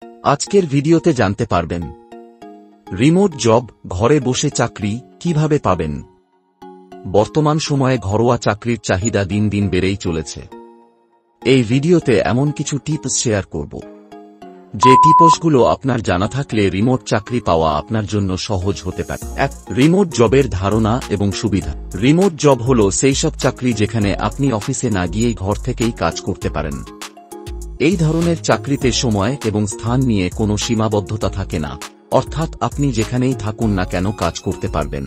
আজকের ভিডিওতে জানতে পারবেন রিমোট জব, ঘরে বসে চাকরি কিভাবে পাবেন। বর্তমান সময়ে ঘরোয়া চাকরির চাহিদা দিন দিন বেড়েই চলেছে। এই ভিডিওতে এমন কিছু টিপস শেয়ার করব, যে টিপসগুলো আপনার জানা থাকলে রিমোট চাকরি পাওয়া আপনার জন্য সহজ হতে পারে। 1. রিমোট জবের ধারণা এবং সুবিধা। রিমোট জব হল সেই সব চাকরি যেখানে আপনি অফিসে না গিয়েই ঘর থেকেই কাজ করতে পারেন। এই ধরনের চাকরিতে সময় এবং স্থান নিয়ে কোনো সীমাবদ্ধতা থাকে না, অর্থাৎ আপনি যেখানেই থাকুন না কেন কাজ করতে পারবেন।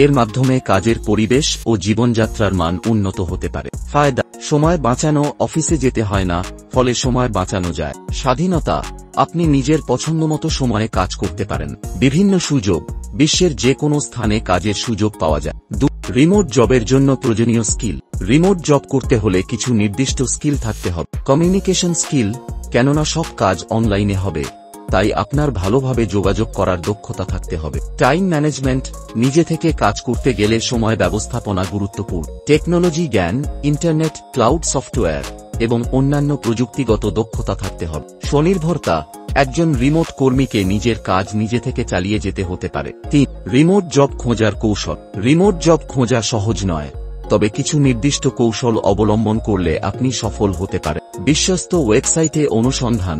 এর মাধ্যমে কাজের পরিবেশ ও জীবনযাত্রার মান উন্নত হতে পারে। ফায়দা: সময় বাঁচানো, অফিসে যেতে হয় না, ফলে সময় বাঁচানো যায়। স্বাধীনতা: আপনি নিজের পছন্দমতো সময়ে কাজ করতে পারেন। বিভিন্ন সুযোগ: বিশ্বের যে কোনো স্থানে কাজের সুযোগ পাওয়া যায়। 2. রিমোট জবের জন্য প্রয়োজনীয় স্কিল। রিমোট জব করতে হলে কিছু নির্দিষ্ট স্কিল থাকতে হবে। কমিউনিকেশন স্কিল, কেননা সব কাজ অনলাইনে হবে, তাই আপনার ভালোভাবে যোগাযোগ করার দক্ষতা থাকতে হবে। টাইম ম্যানেজমেন্ট, নিজে থেকে কাজ করতে গেলে সময় ব্যবস্থাপনা গুরুত্বপূর্ণ। টেকনোলজি জ্ঞান, ইন্টারনেট, ক্লাউড সফটওয়্যার এবং অন্যান্য প্রযুক্তিগত দক্ষতা থাকতে হবে। স্বনির্ভরতা, একজন রিমোট কর্মীকে নিজের কাজ নিজে থেকে চালিয়ে যেতে হতে পারে। 3. রিমোট জব খোঁজার কৌশল। রিমোট জব খোঁজা সহজ নয়, তবে কিছু নির্দিষ্ট কৌশল অবলম্বন করলে আপনি সফল হতে পারেন। বিশ্বস্ত ওয়েবসাইটে অনুসন্ধান: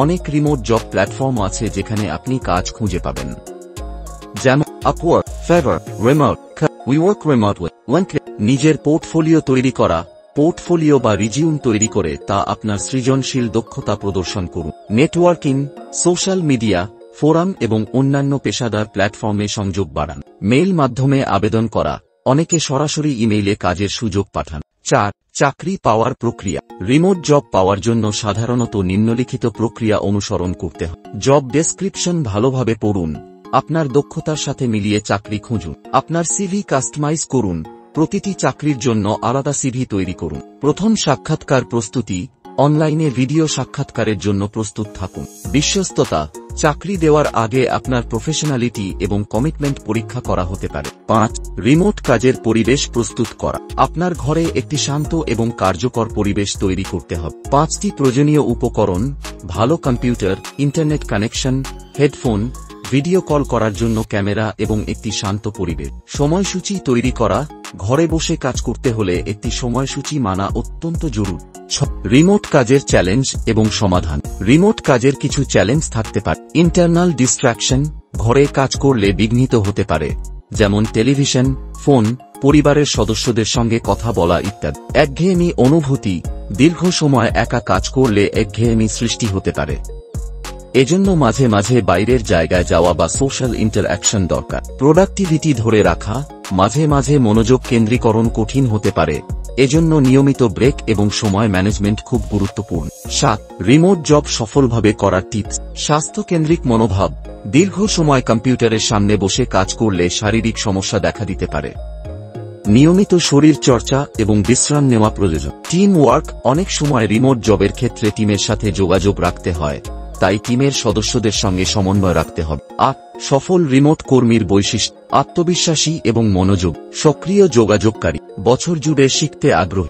অনেক রিমোট জব প্ল্যাটফর্ম আছে যেখানে আপনি কাজ খুঁজে পাবেন, যেমন Upwork, Fiverr, remote, WeWork remotely. নিজের পোর্টফোলিও তৈরি করা। পোর্টফোলিও বা রিজিউম তৈরি করে তা আপনার সৃজনশীল দক্ষতা প্রদর্শন করুন। নেটওয়ার্কিং, সোশ্যাল মিডিয়া, ফোরাম এবং অন্যান্য পেশাদার প্ল্যাটফর্মে সংযোগ বাড়ান। মেইল মাধ্যমে আবেদন করা: অনেকে সরাসরি ইমেইলে কাজের সুযোগ পাঠান। 4. চাকরি পাওয়ার প্রক্রিয়া। রিমোট জব পাওয়ার জন্য সাধারণত নিম্নলিখিত প্রক্রিয়া অনুসরণ করতে হয়। জব ডেসক্রিপশন ভালোভাবে পড়ুন, আপনার দক্ষতার সাথে মিলিয়ে চাকরি খুঁজুন। আপনার সিভি কাস্টমাইজ করুন, প্রতিটি চাকরির জন্য আলাদা সিভি তৈরি করুন। প্রথম সাক্ষাৎকার প্রস্তুতি: অনলাইনে ভিডিও সাক্ষাৎকারের জন্য প্রস্তুত থাকুন। বিশ্বস্ততা: চাকরি দেওয়ার আগে আপনার প্রফেশনালিটি এবং কমিটমেন্ট পরীক্ষা করা হতে পারে। 5. রিমোট কাজের পরিবেশ প্রস্তুত করা। আপনার ঘরে একটি শান্ত এবং কার্যকর পরিবেশ তৈরি করতে হবে। 5টি প্রয়োজনীয় উপকরণ: ভালো computer, internet connection, headphone, video call করার জন্য ক্যামেরা এবং একটি শান্ত পরিবেশ। সময়সূচি তৈরি করা: ঘরে বসে কাজ করতে হলে একটি সময়সূচি মানা অত্যন্ত জরুরি। রিমোট কাজের চ্যালেঞ্জ এবং সমাধান। রিমোট কাজের কিছু চ্যালেঞ্জ থাকতে পারে। ইন্টারনাল ডিস্ট্রাকশন: ঘরে কাজ করলে বিঘ্নিত হতে পারে, যেমন টেলিভিশন, ফোন, পরিবারের সদস্যদের সঙ্গে কথা বলা ইত্যাদি। একঘেয়েমি অনুভূতি: দীর্ঘ সময় একা কাজ করলে একঘেয়েমি সৃষ্টি হতে পারে, এজন্য মাঝে মাঝে বাইরের জায়গায় যাওয়া বা সোশ্যাল ইন্টারঅ্যাকশন দরকার। প্রোডাক্টিভিটি ধরে রাখা: মাঝে মাঝে মনোযোগ কেন্দ্রীকরণ কঠিন হতে পারে, এজন্য নিয়মিত ব্রেক এবং সময় ম্যানেজমেন্ট খুব গুরুত্বপূর্ণ। 7. রিমোট জব সফলভাবে করার টিপস। স্বাস্থ্যকেন্দ্রিক মনোভাব: দীর্ঘ সময় কম্পিউটারের সামনে বসে কাজ করলে শারীরিক সমস্যা দেখা দিতে পারে। নিয়মিত শরীর চর্চা এবং বিশ্রাম নেওয়া প্রয়োজন। টিম ওয়ার্ক: অনেক সময় রিমোট জবের ক্ষেত্রে টিমের সাথে যোগাযোগ রাখতে হয়, তাই টিমের সদস্যদের সঙ্গে সমন্বয় রাখতে হবে। 8. সফল রিমোট কর্মীর বৈশিষ্ট্য: আত্মবিশ্বাসী এবং মনোযোগ, সক্রিয় যোগাযোগকারী, বছর জুড়ে শিখতে আগ্রহী।